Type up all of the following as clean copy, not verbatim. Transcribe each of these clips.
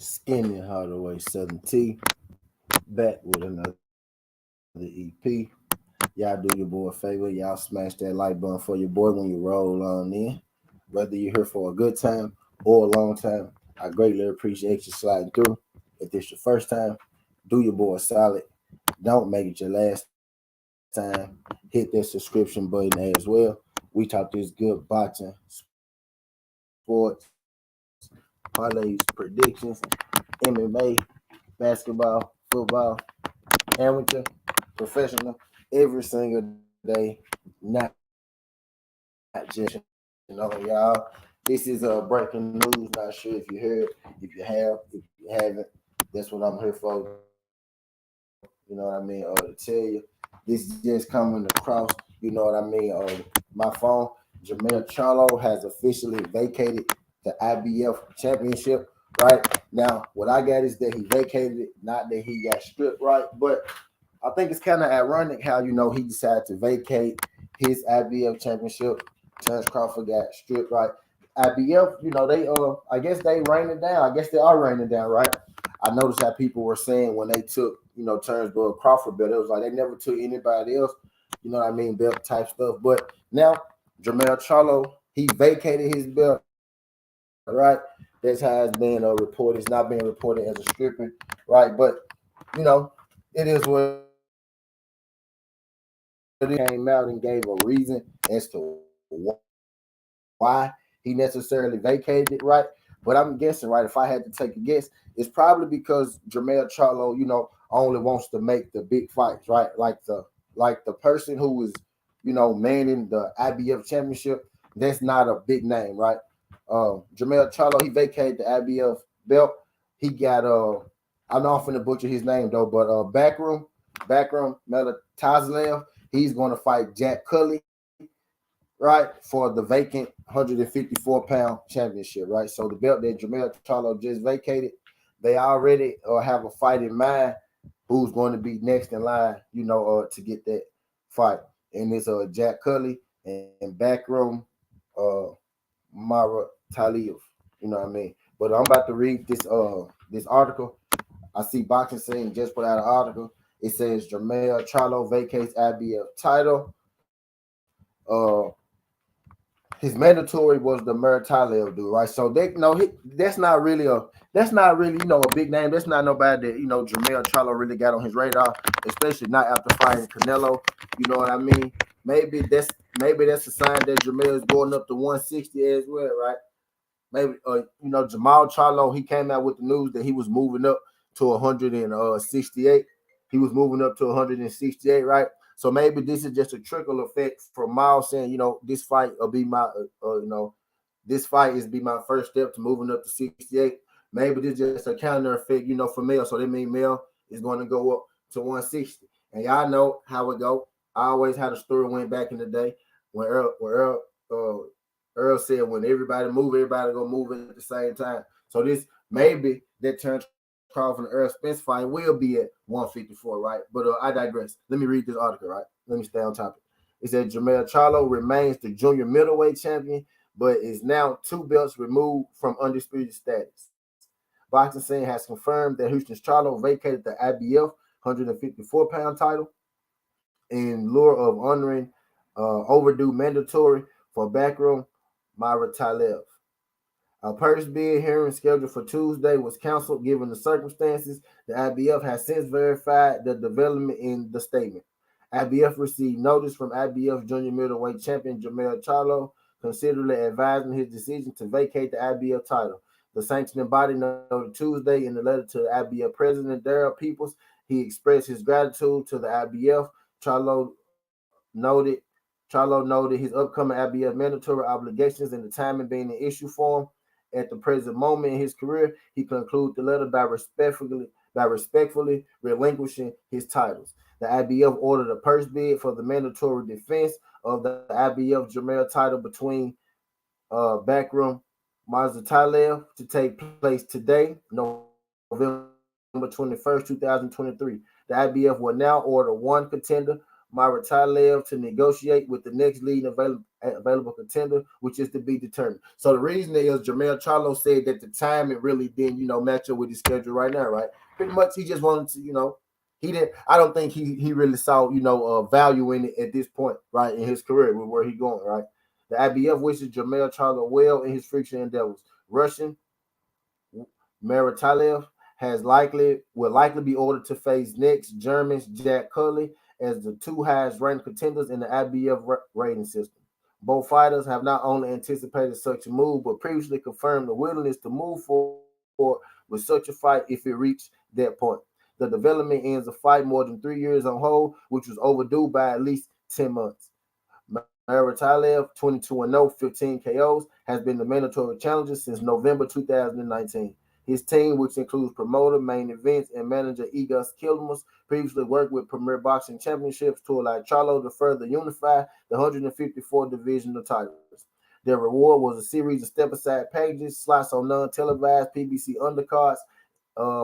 Skinny Hardaway Southern T back with another EP. Y'all do your boy a favor. Y'all smash that like button for your boy when you roll on in. Whether you're here for a good time or a long time, I greatly appreciate you sliding through. If this your first time, do your boy a solid. Don't make it your last time. Hit that subscription button as well. We talk this good boxing, sports, parlays, predictions, MMA, basketball, football, amateur, professional, every single day, not just y'all. This is breaking news. Not sure if you heard, if you have, if you haven't. That's what I'm here for. You know what I mean? To tell you, this is just coming across. You know what I mean? My phone, Jermell Charlo has officially vacated the IBF championship. Right now, what I got is that he vacated it, not that he got stripped. Right, but I think it's kind of ironic how he decided to vacate his IBF championship. Terence Crawford got stripped. Right, IBF, I guess they raining it down. I guess they are raining down. Right. I noticed how people were saying when they took Terence Crawford belt, it was like they never took anybody else. You know what I mean, belt type stuff. But now Jermell Charlo, he vacated his belt. Right, that's how it's being reported. It's not being reported as a stripping. Right, but it is what it is. He came out and gave a reason as to why he necessarily vacated it, right? But I'm guessing, right, if I had to take a guess, it's probably because Jermell Charlo, only wants to make the big fights, right? Like the person who is, manning the IBF championship, that's not a big name, right? Jermell Charlo, he vacated the IBF belt. He got I know I'm finna butcher his name though, but Backroom Melatazlev, he's going to fight Jack Cully, right, for the vacant 154-pound championship, right? So the belt that Jermell Charlo just vacated, they already have a fight in mind who's going to be next in line, to get that fight. And it's Jack Cully and Backroom Mara Taliev. You know what I mean? But I'm about to read this article. I see Boxing Scene just put out an article. It says Jermell Charlo vacates IBF title. His mandatory was the Muratalev dude, right? So that's not really a big name. That's not nobody that Jermell Charlo really got on his radar, especially not after fighting Canelo. You know what I mean? Maybe that's a sign that Jermell is going up to 160 as well, right? Maybe Jamal Charlo, he came out with the news that he was moving up to 168. He was moving up to 168, right? So maybe this is just a trickle effect from Miles saying, this fight will be my, this fight is be my first step to moving up to 68. Maybe this is just a counter effect, for Mel. So that means Mel is going to go up to 160. And y'all know how it go. I always had a story went back in the day when Earl said when everybody gonna move at the same time. So this maybe that Terence Crawford and Earl Spence fight will be at 154, right? But I digress. Let me read this article, right? Let me stay on topic. It said Jermell Charlo remains the junior middleweight champion, but is now 2 belts removed from undisputed status. Boxing Scene has confirmed that Houston's Charlo vacated the IBF 154-pound title in lieu of honoring overdue mandatory for Backroom Muratalev. A purse bid hearing scheduled for Tuesday was canceled given the circumstances. The IBF has since verified the development in the statement. IBF received notice from IBF junior middleweight champion Jermell Charlo, considerably advising his decision to vacate the IBF title. The sanctioning body noted Tuesday in a letter to the IBF president Darrell Peoples. He expressed his gratitude to the IBF. Charlo noted his upcoming IBF mandatory obligations and the timing being an issue for him. At the present moment in his career, he concluded the letter by respectfully relinquishing his titles. The IBF ordered a purse bid for the mandatory defense of the IBF Jermell title between Backroom Muratalev to take place today, November 21st, 2023. The IBF will now order one contender, Muratalev, to negotiate with the next leading available contender, which is to be determined. So the reason is Jermell Charlo said that the time it really didn't, match up with his schedule right now, right? Pretty much he just wanted to, he didn't. I don't think he really saw, value in it at this point, right, in his career with where he going, right. The IBF wishes Jermell Charlo well in his future endeavors. Russian Maritalev will likely be ordered to face next German's Jack Curley as the two highest ranked contenders in the IBF rating system. Both fighters have not only anticipated such a move, but previously confirmed the willingness to move forward with such a fight if it reached that point. The development ends a fight more than 3 years on hold, which was overdue by at least 10 months. Maritalev, 22-0, 15 KOs, has been the mandatory challenger since November 2019. His team, which includes promoter, main events, and manager Igor Kilmus, previously worked with Premier Boxing Championships to allow Charlo to further unify the 154 divisional titles. Their reward was a series of step-aside pages, slots on non-televised PBC undercards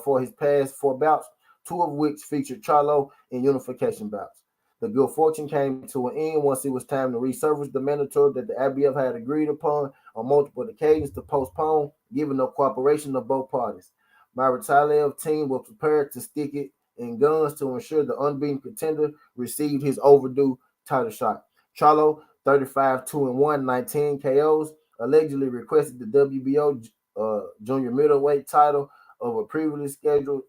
for his past 4 bouts, 2 of which featured Charlo in unification bouts. The good fortune came to an end once it was time to resurface the mandatory that the IBF had agreed upon on multiple occasions to postpone, given the cooperation of both parties. Maritalev team was prepared to stick it in guns to ensure the unbeaten contender received his overdue title shot. Charlo, 35-2-1, 19 KOs, allegedly requested the WBO junior middleweight title of a previously scheduled,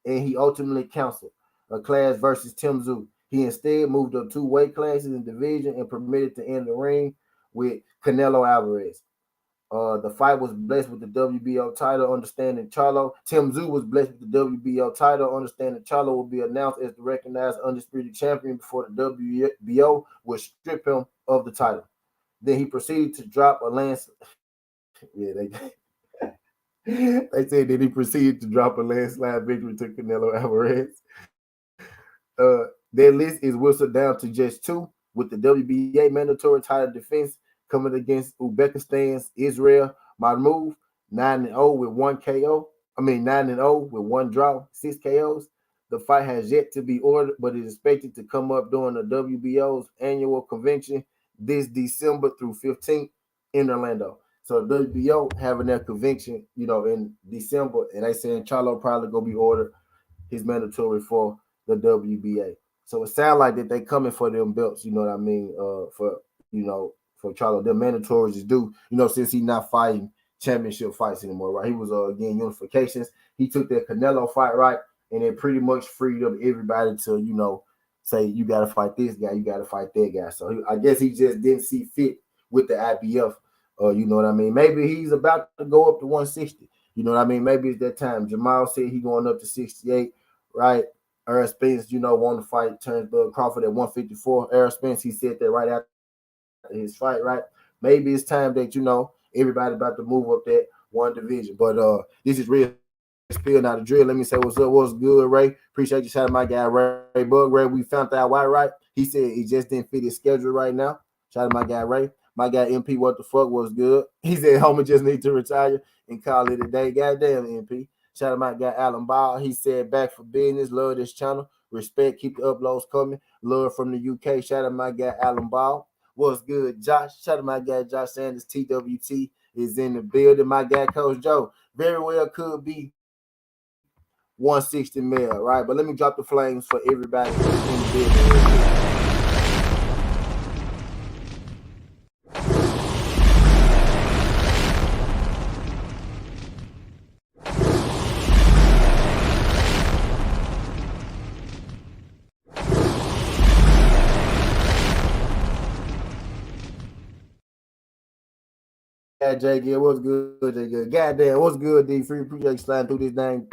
and he ultimately canceled a class versus Tim Tszyu. He instead moved up 2 weight classes in the division and permitted to end the ring with Canelo Alvarez. The fight was blessed with the WBO title, understanding Charlo. Tim Tszyu was blessed with the WBO title, understanding Charlo will be announced as the recognized undisputed champion before the WBO would strip him of the title. Then he proceeded to drop a landslide. Yeah, they said that he proceeded to drop a landslide victory to Canelo Alvarez. Their list is whistled down to just 2, with the WBA mandatory title defense coming against Uzbekistan's Israel Mahmoud, 9-0 with 1 KO. 9-0 with 1 draw, 6 KOs. The fight has yet to be ordered, but is expected to come up during the WBO's annual convention this December through 15th in Orlando. So the WBO having their convention, in December, and they saying Charlo probably gonna be ordered his mandatory for the WBA. So it sounds like that they coming for them belts, you know what I mean? For Charlo, their mandatories is due, since he's not fighting championship fights anymore, right? He was again unifications. He took that Canelo fight, right, and it pretty much freed up everybody to, say you got to fight this guy, you got to fight that guy. So I guess he just didn't see fit with the IBF. You know what I mean? Maybe he's about to go up to 160. You know what I mean? Maybe it's that time. Jermell said he going up to 68, right? Errol Spence, want to fight Turnbull Crawford at 154. Errol Spence, he said that right after his fight, right? Maybe it's time that, everybody about to move up that one division. But this is real spill, not a drill. Let me say what's up. What's good, Ray? Appreciate you. Shout out my guy, Ray Bug. Ray, we found out why, right? He said he just didn't fit his schedule right now. Shout out my guy, Ray. My guy, MP, what the fuck was good? He said Homer just need to retire and call it a day. Goddamn, MP. Shout out my guy, Alan Ball. He said back for business. Love this channel. Respect. Keep the uploads coming. Love from the UK. Shout out my guy, Alan Ball. What's good, Josh? Shout out my guy, Josh Sanders. TWT is in the building. My guy, Coach Joe. Very well could be 160 mil, right? But let me drop the flames for everybody in the building. Jay Gill, what's good, Jay Gill? Goddamn, what's good, D Free? Appreciate you sliding through this thing,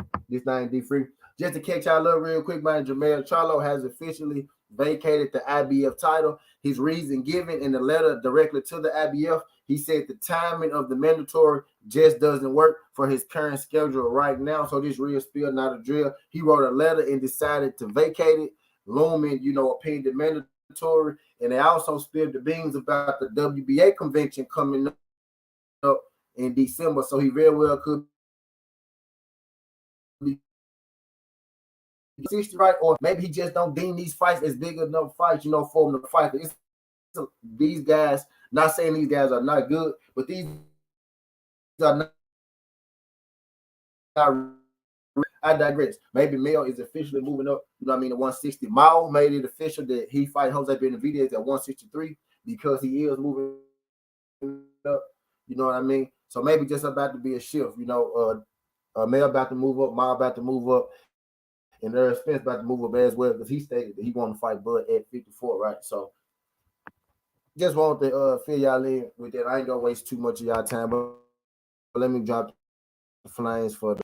D Free. Just to catch y'all up real quick, man, Jermell Charlo has officially vacated the IBF title. His reason given in the letter directly to the IBF, he said the timing of the mandatory just doesn't work for his current schedule right now. So this real spill, not a drill. He wrote a letter and decided to vacate it. Lumen, opinion the mandatory, and they also spilled the beans about the WBA convention coming up in December, so he very well could be 60, right? Or maybe he just don't deem these fights as big enough fights, for him to fight. It's these guys, not saying these guys are not good, but these are not. I digress. Maybe Mel is officially moving up, you know what I mean, to 160. Mao made it official that he fight Jose Benavidez at 163 because he is moving up, you know what I mean? So maybe just about to be a shift, you know, Mel about to move up, Mao about to move up, and Errol Spence about to move up as well because he stated that he wanted to fight Bud at 54, right? So just want to fill y'all in with that. I ain't gonna waste too much of y'all time, but let me drop the flames for the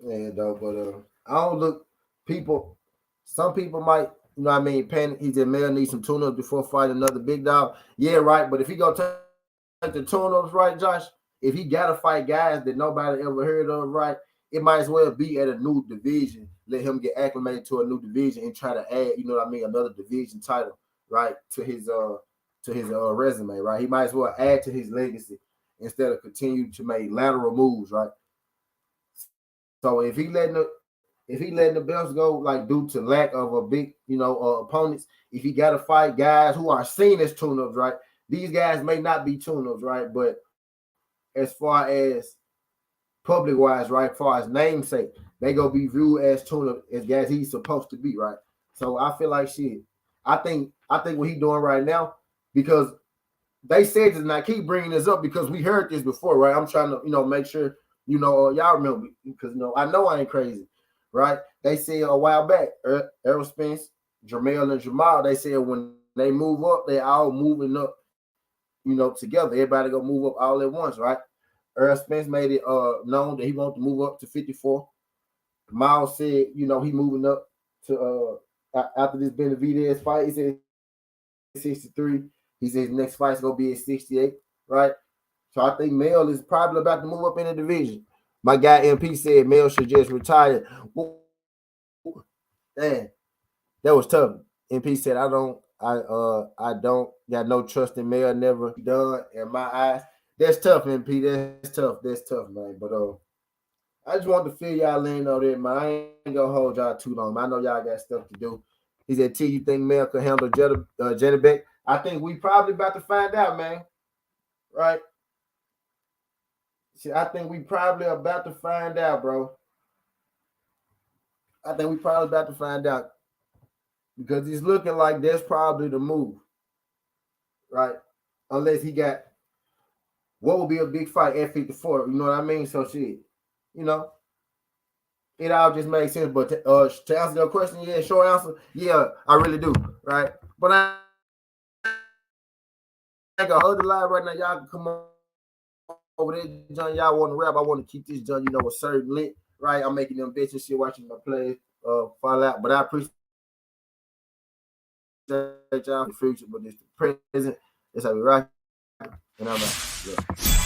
yeah, though, but I don't look people. Some people might, you know what I mean, panic. He said Mel needs some tune-ups before fighting another big dog. Yeah, right. But if he go take the tune-ups, right, Josh? If he gotta fight guys that nobody ever heard of, right, it might as well be at a new division. Let him get acclimated to a new division and try to add, you know what I mean, another division title, right, to his resume, right? He might as well add to his legacy instead of continue to make lateral moves, right? So if he letting the belts go, like due to lack of a big, you know, opponents, if he got to fight guys who are seen as tune-ups, right? These guys may not be tune-ups, right? But as far as public-wise, right, as far as namesake, they gonna be viewed as tune-up as guys he's supposed to be, right? So I feel like shit. I think what he's doing right now, because they said this, and I keep bringing this up because we heard this before, right? I'm trying to, you know, make sure, you know, y'all remember, because, you know, I know I ain't crazy, right? They said a while back, Errol Spence, Jermell, and Jamal, they said when they move up, they all moving up, you know, together. Everybody gonna move up all at once, right? Errol Spence made it known that he wanted to move up to 54. Miles said, you know, he moving up to after this Benavidez fight, he said 63. He said his next fight's gonna be at 68, right? So I think Mel is probably about to move up in the division. My guy MP said Mel should just retire. Man, that was tough. MP said I don't got no trust in Mel, never done in my eyes. That's tough, MP. That's tough, man. But I just wanted to fill y'all in on that, man. I ain't gonna hold y'all too long. I know y'all got stuff to do. He said, T, you think Mel could handle Jenny Beck? I think we probably about to find out, man. Right? See, I think we probably about to find out, bro. I think we probably about to find out because it's looking like that's probably the move, right? Unless he got what would be a big fight at 54, you know what I mean? So shit, you know, it all just makes sense. But to answer your question, yeah, short answer, yeah, I really do, right? But I ain't gonna hold the line right now. Y'all can come on over there, John. Y'all want to rap? I want to keep this, John, you know, a certain lit, right? I'm making them bitches shit, watching my plays fall out. But I appreciate y'all in the future, but it's the present. That's how we rock. And I'm out. Yeah.